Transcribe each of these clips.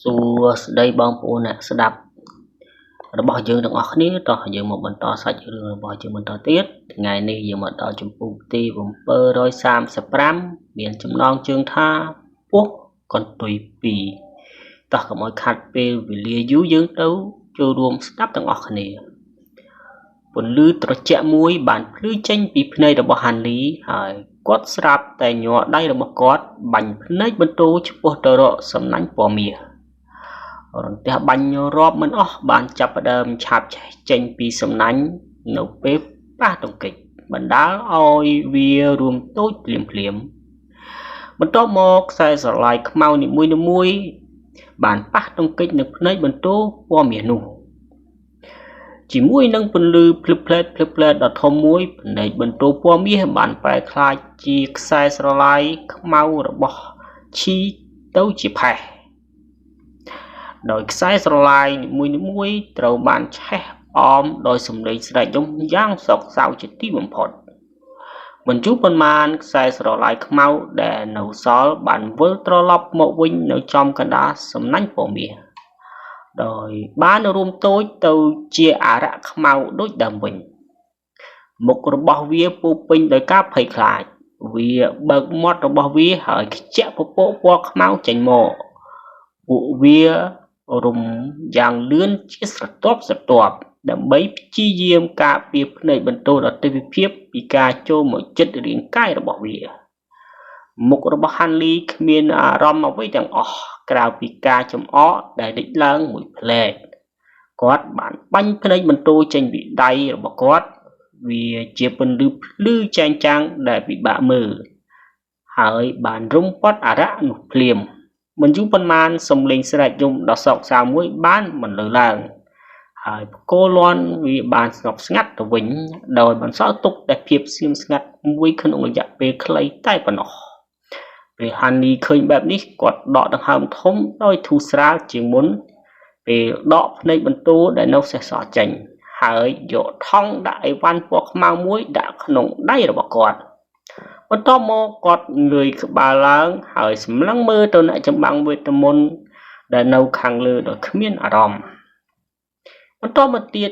សួស្តីបងប្អូនអ្នកស្ដាប់របស់យើងទាំងអស់គ្នាតោះយើងមកបន្តសាច់រឿងរបស់យើងបន្តទៀតថ្ងៃនេះយើងមកដល់ចម្ពោះទី735មានចំណងជើងថាពស់កន្ទុយ2តោះកុំឲ្យខាត់ពេលវេលាយូរយើងទៅចូលរួមស្ដាប់ទាំងអស់គ្នាពន្លឺត្រជាក់មួយបានភ្លឺចេញពីភ្នែករបស់ហាន់លីហើយគាត់ស្រាប់តែញ័រដៃរបស់គាត់បាញ់ភ្នែកបន្ទោឆ្ពោះទៅរកសំណាញ់ពណ៌មាសរន្ទះបាញ់រាប់មិនអស់បានចាប់ផ្ដើមឆាបចេញពីសំណាញ់នៅពេលប៉ះទង្គិចបណ្ដាលឲ្យវារួមតូចភ្លាមបន្ទាប់មកខ្សែស្រឡាយខ្មៅនីមួយបានប៉ះទង្គិចនឹងភ្នែកបន្ទោពណ៌មាសនោះជាមួយនឹងពន្លឺភ្លឹបភ្លែតដ៏ធំមួយភ្នែកបន្ទោពណ៌មាសបានប្រែក្លាយជាខ្សែស្រឡាយខ្មៅរបស់ឈីទៅជាផេះដោយខ្សែស្រឡាយនីមួយត្រូវបានឆេះអមដោយសំឡេងស្រែកយំយ៉ាងសោកសៅជាទីបំផុតមិនយូរប៉ុន្មានខ្សែស្រឡាយខ្មៅដែលនៅសល់បានវិលត្រឡប់មកវិញនៅចំកណ្ដាលសំណាញ់ពណ៌មាសដោយបានរួមតូចទៅជាអារក្សខ្មៅដូចដើមវិញមុខរបស់វាពោពេញដោយការភ័យខ្លាចវាបើកមាត់របស់វាហើយខ្ជាក់ពពកពណ៌ខ្មៅចេញមកពួកវារុំយ៉ាងលឿនជាស្រទាប់ដើម្បីព្យាយាមការពារភ្នែកបន្ទោដ៏ទិដ្ឋភាពពីការចូលមកជិតរាងកាយរបស់វាមុខរបស់ហាន់លីគ្មានអារម្មណ៍អ្វីទាំងអស់ក្រៅពីការចំអកដែលលេចឡើងមួយផ្លែកគាត់បានបាញ់ភ្នែកបន្ទោចេញពីដៃរបស់គាត់វាជាពន្លឺភ្លឺចែងចាំងដែលពិបាកមើលហើយបានរុំព័ទ្ធអារក្សនោះភ្លាមមិនយូរប៉ុន្មានសំឡេងស្រែកយំដ៏សោកសៅមួយបានបន្លឺឡើងហើយផ្គរលាន់វាបានស្ងប់ស្ងាត់ទៅវិញដោយបន្សល់ទុកតែភាពស្ងៀមស្ងាត់មួយក្នុងរយៈពេលខ្លីតែប៉ុណ្ណោះពេលហាន់នីឃើញបែបនេះគាត់ដកដង្ហើមធំដោយធូរស្រាលជាងមុនពេលដកភ្នែកបន្ទោដែលនៅសេសសល់ចេញហើយយកថង់ដាក់អីវ៉ាន់ពណ៌ខ្មៅមួយដាក់ក្នុងដៃរបស់គាត់បន្ទាប់មកគាត់ងើយក្បាលឡើងហើយសម្លឹងមើលទៅអ្នកចម្បាំងវេទមន្តដែលនៅខាងលើដោយគ្មានអារម្មណ៍បន្ទាប់មកទៀត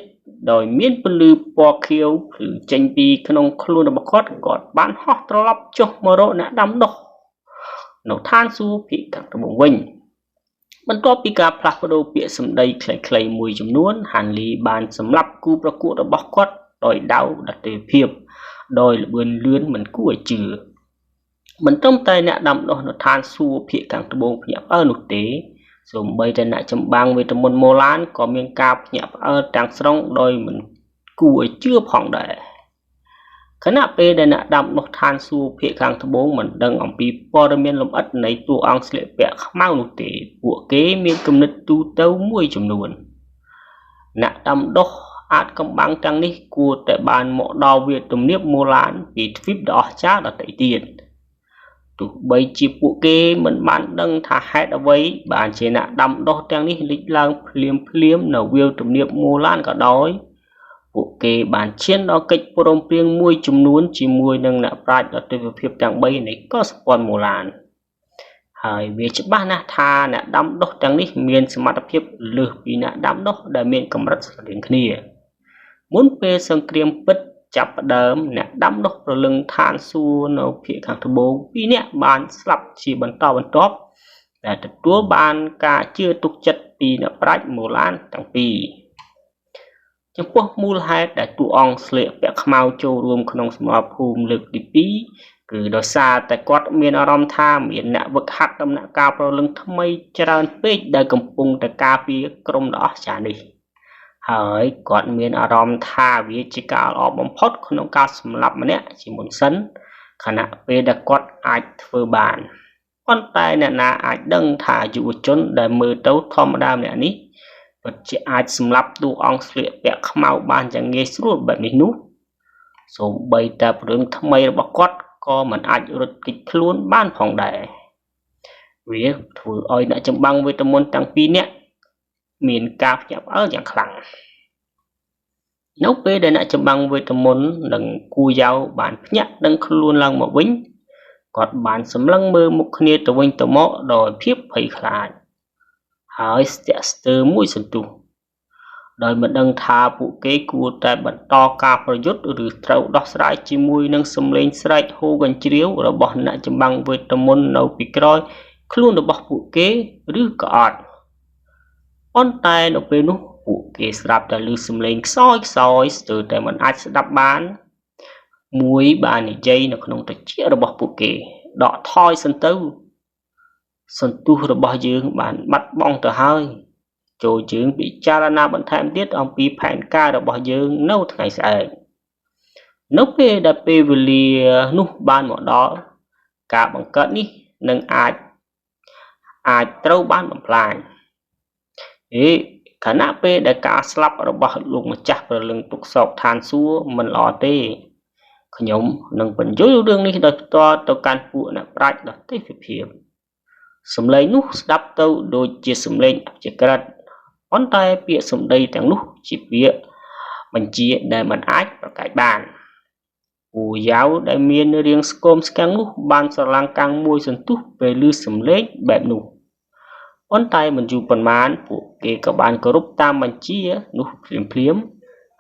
ដោយមានពន្លឺពណ៌ខៀវភ្លឺចេញពីក្នុងខ្លួនរបស់គាត់បានហោះត្រឡប់ចុះមករកអ្នកដាំដុះនៅឋានសួគ៌ភាគខាងត្បូងវិញបន្ទាប់ពីការផ្លាស់ប្ដូរពាក្យសម្ដីខ្លីៗមួយចំនួនហាន់លីបានសម្លាប់គូប្រកួតរបស់គាត់ដោយដាវដទៃភាពដោយល្បឿនលឿនមិនគួរឲ្យជឿមិនត្រឹមតែអ្នកដាំដុះនៅឋានសួគ៌ភាគខាងត្បូងភ្ញាក់ផ្អើលនោះទេសូម្បីតែអ្នកចម្បាំងវេទមន្តម៉ូឡានក៏មានការភ្ញាក់ផ្អើលទាំងស្រុងដោយមិនគួរឲ្យជឿផងដែរខណៈពេលដែលអ្នកដាំដុះឋានសួគ៌ភាគខាងត្បូងមិនដឹងអំពីព័ត៌មានលម្អិតនៃតួអង្គស្លៀកពាក់ខ្មៅនោះទេពួកគេមានគំនិតទូទៅមួយចំនួនអ្នកដាំដុះអាចកំបាំងទាំងនេះគួរតែបានមកដល់វាលទំនាបម៉ូឡានពីទ្វីបដ៏អស្ចារ្យដទៃទៀតទោះបីជាពួកគេមិនបានដឹងថាហេតុអ្វីបានជាអ្នកដាំដុះទាំងនេះលេចឡើងភ្លាមនៅវាលទំនាបម៉ូឡានក៏ដោយពួកគេបានឈានដល់កិច្ចព្រមព្រៀងមួយចំនួនជាមួយនឹងអ្នកប្រាជ្ញដ៏ទិដ្ឋភាពទាំង3នៃកុសព័ន្ធម៉ូឡានហើយវាច្បាស់ណាស់ថាអ្នកដាំដុះទាំងនេះមានសមត្ថភាពលើសពីអ្នកដាំដុះដែលមានកម្រិតស្រដៀងគ្នាមុនពេលសង្គ្រាមពិតចាប់ផ្ដើមអ្នកដាំដុះប្រលឹងឋានសួគ៌នៅភាគខាងត្បូង2នាក់បានស្លាប់ជាបន្តបន្ទាប់ដែលទទួលបានការជឿទុកចិត្តពីអ្នកប្រាជ្ញម៉ូឡានទាំងពីរចំពោះមូលហេតុដែលតួអង្គស្លៀកពាក់ខ្មៅចូលរួមក្នុងសមរភូមិលើកទី2គឺដោយសារតែគាត់មានអារម្មណ៍ថាមានអ្នកវឹកហាត់ដំណាក់កាលប្រលឹងថ្មីច្រើនពេកដែលកំពុងតែការពារក្រុមដ៏អស្ចារ្យនេះហើយគាត់មានអារម្មណ៍ថាវាជាការល្អបំផុតក្នុងការសម្លាប់ម្នាក់ជាមុនសិនខណៈពេលដែលគាត់អាចធ្វើបានប៉ុន្តែអ្នកណាអាចដឹងថាយុវជនដែលមើលទៅធម្មតាម្នាក់នេះពិតជាអាចសម្លាប់តួអង្គស្លៀកពាក់ខ្មៅបានយ៉ាងងាយស្រួលបែបនេះនោះសូម្បីតែព្រឹងថ្មីរបស់គាត់ក៏មិនអាចរត់គេចខ្លួនបានផងដែរវាធ្វើឲ្យអ្នកចម្បាំងវេទមន្តទាំងពីរនាក់មានការភ្ញាក់ផ្អើលយ៉ាងខ្លាំងនៅពេលដែលអ្នកចម្បាំងវេទមន្តនិងគូយ៉ាវបានភ្ញាក់ដឹងខ្លួនឡើងមកវិញគាត់បានសម្លឹងមើលមុខគ្នាទៅវិញទៅមកដោយភាពភ័យខ្លាច ហើយស្ទាក់ស្ទើរមួយសន្ទុះដោយមិនដឹងថាពួកគេគួរតែបន្តការប្រយុទ្ធឬត្រូវដោះស្រាយជាមួយនឹងសំឡេងស្រែកហ៊ោកញ្ជ្រៀវរបស់អ្នកចម្បាំងវេទមន្តនៅពីក្រោយខ្លួនរបស់ពួកគេឬក៏អត់ប៉ុន្តែនៅពេលនោះពួកគេស្រាប់តែឮសំឡេងខ្សោយស្ទើរតែមិនអាចស្ដាប់បានមួយបាននិយាយនៅក្នុងត្រចៀករបស់ពួកគេដកថយសិនទៅសន្ទុះរបស់យើងបានបាត់បង់ទៅហើយចូលយើងពិចារណាបន្ថែមទៀតអំពីផែនការរបស់យើងនៅថ្ងៃស្អែកនៅពេលដែលពេលវេលានោះបានមកដល់ការបង្កើតនេះនឹងអាចត្រូវបានបំផ្លាញខណៈពេលដែលការស្លាប់របស់លោកម្ចាស់ព្រលឹងទុកសោកឋានសួគ៌មិនល្អទេខ្ញុំនឹងបញ្យល់រឿងនេះដោយផ្ទាល់ទៅកាន់ពួកអ្នកប្រាជ្ញដទៃភាពសំឡេងនោះស្ដាប់ទៅដូចជាសំឡេងអព្យាក្រឹតប៉ុន្តែពាក្យសម្ដីទាំងនោះជាពាក្យបញ្ជាដែលមិនអាចប្រកែកបានពូយ៉ាវដែលមានរាងស្គមស្គាំងនោះបានស្រឡាំងកាំងមួយសន្ទុះពេលឮសំឡេងបែបនោះប៉ុន្តែមិនយូរប៉ុន្មានពួកគេក៏បានគោរពតាមបញ្ជានោះភ្លាម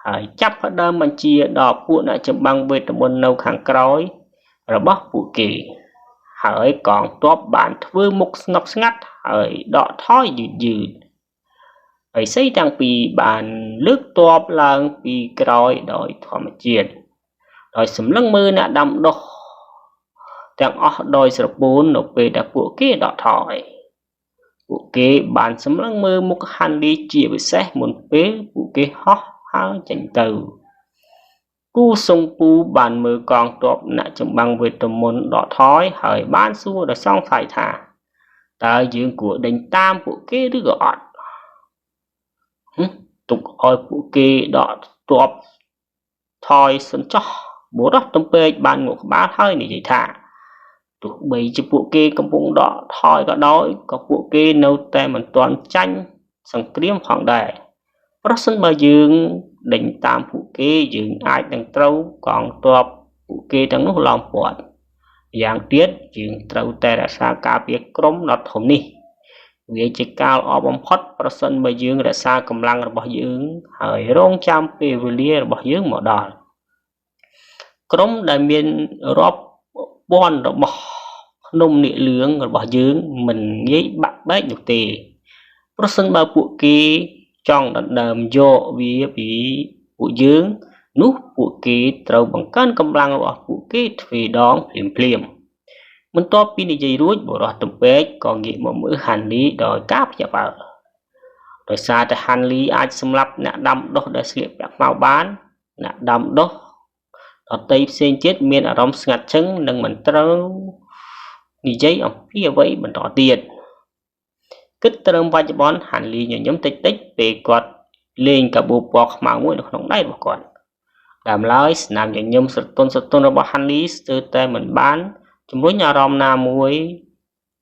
ហើយចាប់ផ្ដើមបញ្ជាដល់ពួកអ្នកចម្បាំងវេទមន្តនៅខាងក្រោយរបស់ពួកគេហើយកងទ័ពបានធ្វើមុខស្ងប់ស្ងាត់ហើយដកថយយឺតហើយសីទាំងពីរបានលើកទ័ពឡើងពីក្រោយដោយធម្មជាតិដោយសម្លឹងមើលអ្នកដាំដុះទាំងអស់ដោយស្រពោននៅពេលដែលពួកគេដកថយពួកគេបានសម្លឹងមើលមុខហាន់លីជាពិសេសមុនពេលពួកគេហោះហើរចេញទៅគូសុងពូបានមើលកងទ័ពអ្នកចម្បាំងវេទមន្តដកថយហើយបានសួរដោយសង្ស័យថាតើយើងគួរដេញតាមពួកគេឬក៏អត់ទុកឲ្យពួកគេដកទ័ពថយសិនចុះបុរសទំពេកបានងក់ក្បាលហើយនិយាយថាទោះបីជាពួកគេកំពុងដកថយក៏ដោយក៏ពួកគេនៅតែមិនទាន់ចាញ់សង្គ្រាមផងដែរប្រសិនបើយើងដេញតាមពួកគេយើងអាចនឹងត្រូវកងទ័ពពួកគេទាំងនោះឡោមព័ទ្ធយ៉ាងទៀតយើងត្រូវតែរក្សាការពារក្រុមដ៏ធំនេះវាជាការល្អបំផុតប្រសិនបើយើងរក្សាកម្លាំងរបស់យើងហើយរងចាំពេលវេលារបស់យើងមកដល់ក្រុមដែលមានរាប់ពាន់របស់ភ្នំនាគលឿងរបស់យើងមិនងាយបាក់បែកនោះទេប្រសិនបើពួកគេចង់ដណ្ដើមយកវាពីពួកយើងនោះពួកគេត្រូវបង្កើនកម្លាំងរបស់ពួកគេទ្វេដងភ្លាមបន្ទាប់ពីនិយាយរួចបុរសទំពេកក៏ងាកមកមើលហាន់លីដោយការភ្ញាក់ផ្អើលដោយសារតែហាន់លីអាចសម្លាប់អ្នកដាំដុះដែលស្លៀកពាក់ខ្មៅបានអ្នកដាំដុះដទៃផ្សេងទៀតមានអារម្មណ៍ស្ងាត់ឈឹងនិងមិនត្រូវនិយាយអំពីអ្វីបន្តទៀតគិតត្រឹមបច្ចុប្បន្នហាន់លីញញឹមតិចពេលគាត់លេងកាបូបពណ៌ខ្មៅមួយនៅក្នុងដៃរបស់គាត់ដើមឡើយស្នាមញញឹមស្រទន់របស់ហាន់លីស្ទើរតែមិនបានជំរុញអារម្មណ៍ណាមួយ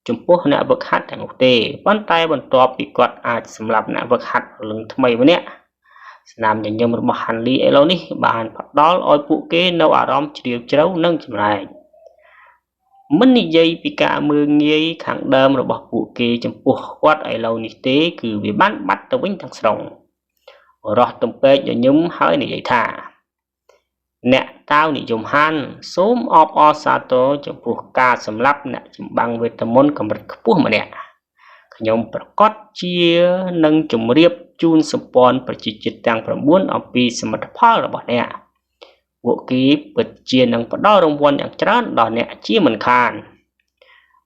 ចំពោះអ្នកវឹកហាត់ទាំងនោះទេប៉ុន្តែបន្ទាប់ពីគាត់អាចសម្លាប់អ្នកវឹកហាត់ព្រលឹងថ្មីម្នាក់ស្នាមញញឹមរបស់ហាន់លីឥឡូវនេះបានផ្ដល់ឲ្យពួកគេនៅអារម្មណ៍ជ្រាលជ្រៅនិងចម្លែកមិននិយាយពីការមើលងាយខាងដើមរបស់ពួកគេចំពោះគាត់ឥឡូវនេះទេគឺវាបានបាត់ទៅវិញទាំងស្រុងរស់ទំពេកញញឹមហើយនិយាយថាអ្នកតាវនិយមហានសូមអបអរសាទរចំពោះការសម្លាប់អ្នកចម្បាំងវេទមន្តកម្រិតខ្ពស់ម្នាក់ខ្ញុំប្រកាសជានឹងជម្រាបជូនសម្ព័ន្ធប្រជាជាតិទាំង9អំពីសមិទ្ធផលរបស់អ្នកពួកគេពិតជានឹងផ្ដល់រង្វាន់យ៉ាងច្រើនដល់អ្នកជាមិនខាន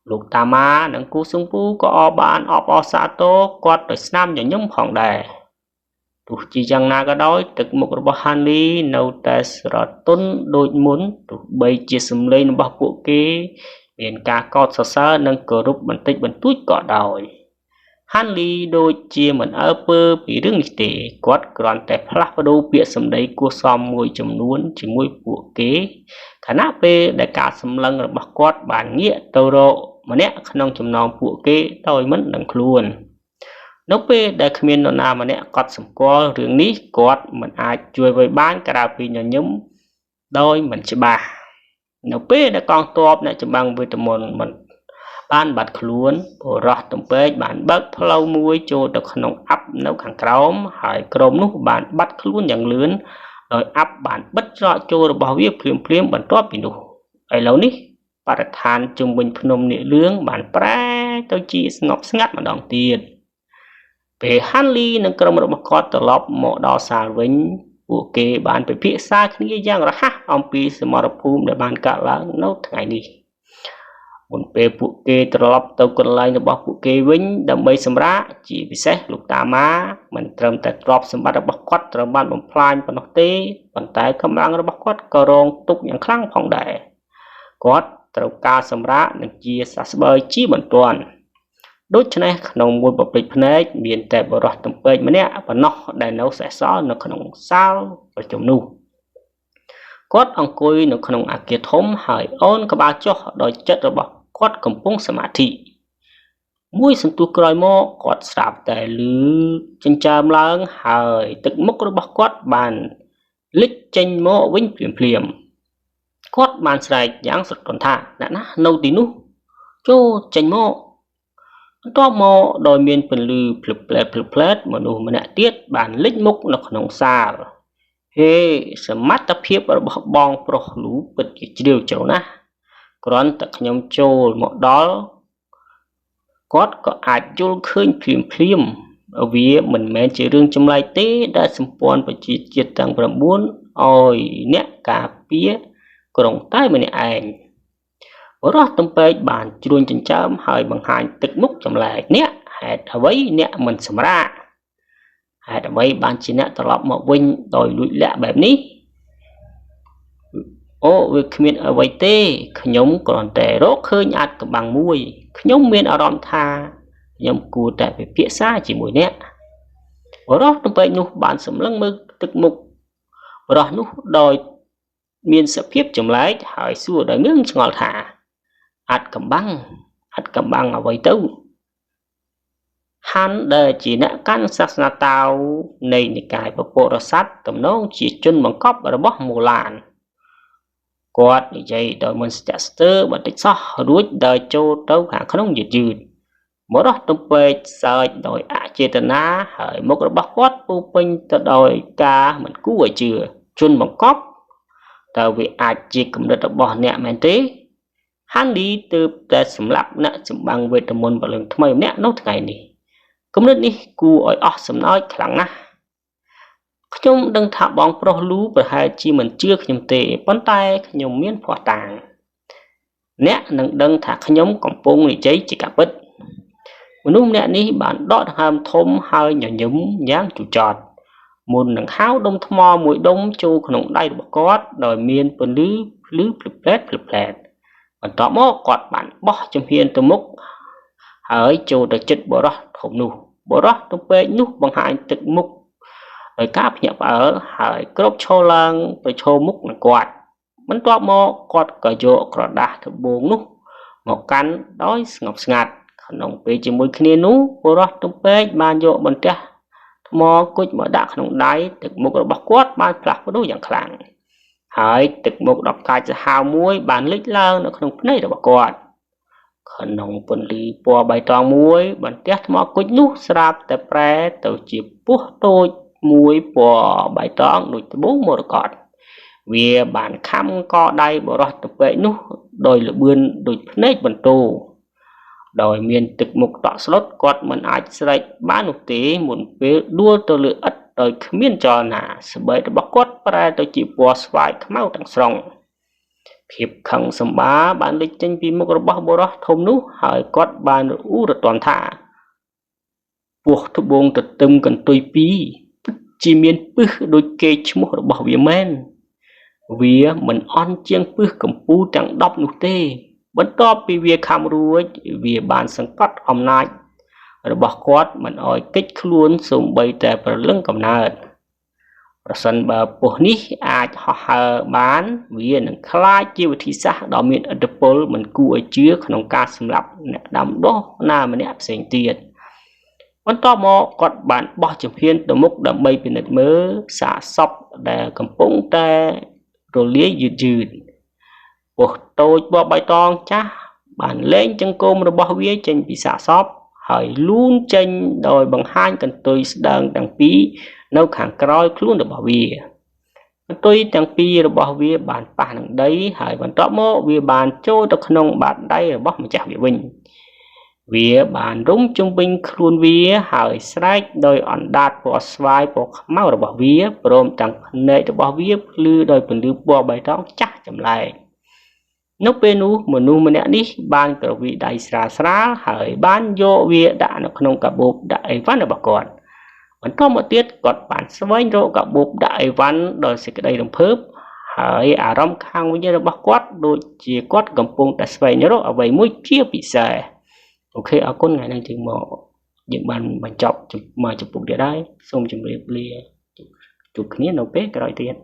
លោកតាម៉ានិងគូសុងពូក៏បានអបអរសាទរគាត់ដោយស្នាមញញឹមផងដែរទោះជាយ៉ាងណាក៏ដោយទឹកមុខរបស់ហាន់លីនៅតែស្រទន់ដូចមុនទោះបីជាសម្លេងរបស់ពួកគេមានការកោតសរសើរនិងគោរពបន្តិចបន្តួចក៏ដោយហាន់លីដូចជាមិនអើពើពីរឿងនេះទេគាត់គ្រាន់តែផ្លាស់ប្ដូរពាក្យសម្ដីគួរសមមួយចំនួនជាមួយពួកគេខណៈពេលដែលការសម្លឹងរបស់គាត់បានងាកទៅរកម្នាក់ក្នុងចំណោមពួកគេដោយមិនដឹងខ្លួននៅពេលដែលគ្មាននរណាម្នាក់កត់សម្គាល់រឿងនេះគាត់មិនអាចជួយអ្វីបានក្រៅពីញញឹមដោយមិនច្បាស់នៅពេលដែលកងទ័ពអ្នកចម្បាំងវេទមន្ត ban bật khuôn bộ rót tầm bê bạn bớt lâu muối cho được nông ấp nấu khẳng crom hỏi crom nút bạn bắt khuôn dạng lớn rồi ấp bạn bất rõ cho được bảo viết phim bản top bình đủ ấy lâu ní bà than chung bình phnom nị lương bạn pra tôi chỉ ngọc ngắt mà đòn tiền về han ly nâng crom một con tờ lọc mộ đo xà vĩnh của kê bạn phải phía xa khi giang ra ha ông pi sẽ mở phum để bạn cả là nấu ngày đi một bề phụ kê trọp tàu còn lại nó bọc phụ kê vĩnh đâm bay sầm rá chỉ bị xét lục tà má mình trầm tại trọp sầm bắt bọc quát trầm ban bom plan và nó tê bàn tay cầm lang nó bọc quát cờ rong tục những khăng phòng đại quát trâu ca sầm rá nên chia sát bơi chi bẩn toàn đôi chân này nông buôn bọc lịch này miền tây bờ rót tầm bơi mà nè và nó đại nấu sẽ xóa nó nông sao và chồng nu quát ông cùi nó nông à kia thốn hỏi ôn các ba cho đòi chất rồi bọc quát cầm bông sầm thị mũi sân tu còi mò quát sạp tại lư chân chàm láng hỏi tự mốc rồi bọc quát bàn lít chân mò vinh phìm quát bàn sài giáng sụt còn thả đã ná nâu tí nu cho chân mò to mò đòi miền phần lư phượt phượt mà đồ mà nè tiết bàn lít mốc nó nông xa he sầm mắt tập hiệp ở bong pro lú bật chiều chiều na còn tại nhóm châu một đó có ai chôn khơi phim ở phía mình men chỉ riêng trong lai tế đã xâm quan và chỉ chiết tăng và muốn ôi nè cà pía còn tay mình ảnh ở đó tâm bê bàn chuồn chân chấm hơi bằng hai tực múc trong lại nè hạt ở với nè mình sầm ra hạt ở với bàn chỉ nè tập lọc một vinh rồi lụi lẹ bẹp ní ô việc miền ở vậy tê nhóm còn trẻ rốt khơi nhạt bằng mùi nhóm miền ở đòn tha nhóm cù trẻ về phía xa chỉ mùi nè ở đó trong vậy nụ bạn sầm lăng mực tực mục ở đó nụ đòi miền sẽ phiếp chấm lái hỏi xua đời ngưng ngọt thả ạt cầm băng ở vậy tâu hắn đời chỉ nè căn sắc na tao này cái bộ đồ sắt tầm nó chỉ chân bằng cóp ở bóc mù làn quạt vậy đời mình sẽ sơ và tích so đuối đời châu đâu hàng không nhiệt dư mỗi đó trong bề sợi đời ạ chế tận á hỏi một cái bóc quát bu pin từ đời ca mình cú ở chừa chân bằng cóp tại vì ai chỉ cầm được bỏ nhẹ men tế hắn đi từ để sắm lắp nè sắm bằng về tầm môn và lần thay nè nốt ngày này cũng nên đi cú ở sắm nói khẳng na chúng đang thả bóng pro lú và hai chi mình chưa nhầm tệ bón tay nhầm miếng phò tàng nè đang thả nhóm còn bông để cháy chỉ cả bứt một lúc nè ní bạn đọt hàm thôm hơi nhỏ nhúm nháng chủ trọt một nắng háo đông thò mũi đông châu khổng đai được có đòi miên phần lứ phượt còn tỏ mó quạt bạn bỏ trong hiên từ mốc hỡi châu được chất bỏ đó không nụ bỏ đó trong bê nút bằng hai thực mục rồi cáp nhập ở hỡi crop cho lang rồi cho múc là quạt bắn tỏ mó quạt cờ dỗ cờ đá thực buồn nút một cắn đói ngọc ngạt nông bê chỉ mùi kia nú bỏ đó trong bê bàn dỗ bằng trẻ mò cúi mở đạc nông đáy thực mục là bọc quát ban lạc với đối dạng khẳng hỏi thực mục đọc cài cho hào muối bàn lít lơ nó không này là bọc quát khẩn nông phần lý bò bài toàn muối bàn tét mò cúi nút sạp tại pre tàu chỉ bút đôi muối bò bài toàn đôi bố một cọt vì bàn khăm co đây bỏ đó tập vệ nút đôi là bươn đôi nét bằng tù đòi miền thực mục tọa slot quạt mình ai sẽ bán một tí một phía đua tôi lựa ất đòi miền trò nà sẽ bởi tôi bóc quát ra tôi chỉ bỏ xoay máu thằng sòng hiệp khẳng sầm bá bán lịch trên phim một bóc bó đó thông nú hỏi quát bàn u được toàn thả buộc thức buông thật tâm cần tôi pi chỉ miền bức đôi kê chứ một bảo vệ men vì mình on chiang bức cầm pu chẳng đọc nụ tê bất to vì việc ham ruồi vì bàn sang cắt hôm nay rồi bỏ quát mình ỏi kích luôn dùng bay tại bờ lưng cầm nợ sân bờ bộ ní ai họ bán vì nó khai chiêu thị xã đó miền ở đập bol mình cua chứa không ca xâm lập đầm đó na mình ép sinh tiền bất to mò quát bạn bỏ chụp hiên từ mốc đầm bay bên đất mớ xả sọc để cầm bông ta rồi lấy dư bộ tôi bỏ bài toàn cha បានលែងចង្កូមរបស់វាចេញពីសាកសពហើយលូនចេញដោយបង្ហាញកន្ទុយស្ដើងទាំងពីរនៅខាងក្រោយខ្លួនរបស់វាកន្ទុយទាំងពីររបស់វាបានប៉ះនឹងដីហើយបន្ទាប់មកវាបានចូលទៅក្នុងបាតដៃរបស់ម្ចាស់វាវិញវាបានរុំជុំវិញខ្លួនវាហើយស្រែកដោយអណ្ដាតពណ៌ស្វាយពណ៌ខ្មៅរបស់វាព្រមទាំងភ្នែករបស់វាភ្លឺដោយពន្លឺពណ៌បៃតងចាស់ចម្លែកនៅពេលនោះមនុស្សម្នាក់នេះបានក្រវីដៃស្រាលៗហើយបានយកវាដាក់នៅក្នុងកាបូបដាក់អីវ៉ាន់របស់គាត់បន្ទាប់មកទៀតគាត់បានស្វែងរកកាបូបដាក់អីវ៉ាន់ដោយសេចក្តីរំភើបហើយអារម្មណ៍ខាងវិញ្ញាណរបស់គាត់ដូចជាគាត់កំពុងតែស្វែងរកអ្វីមួយជាពិសេសអូខេអរគុណថ្ងៃនេះយើងមកយើងបានបញ្ចប់មកចំពោះទៀតហើយសូមជម្រាបលាជួបគ្នានៅពេលក្រោយទៀត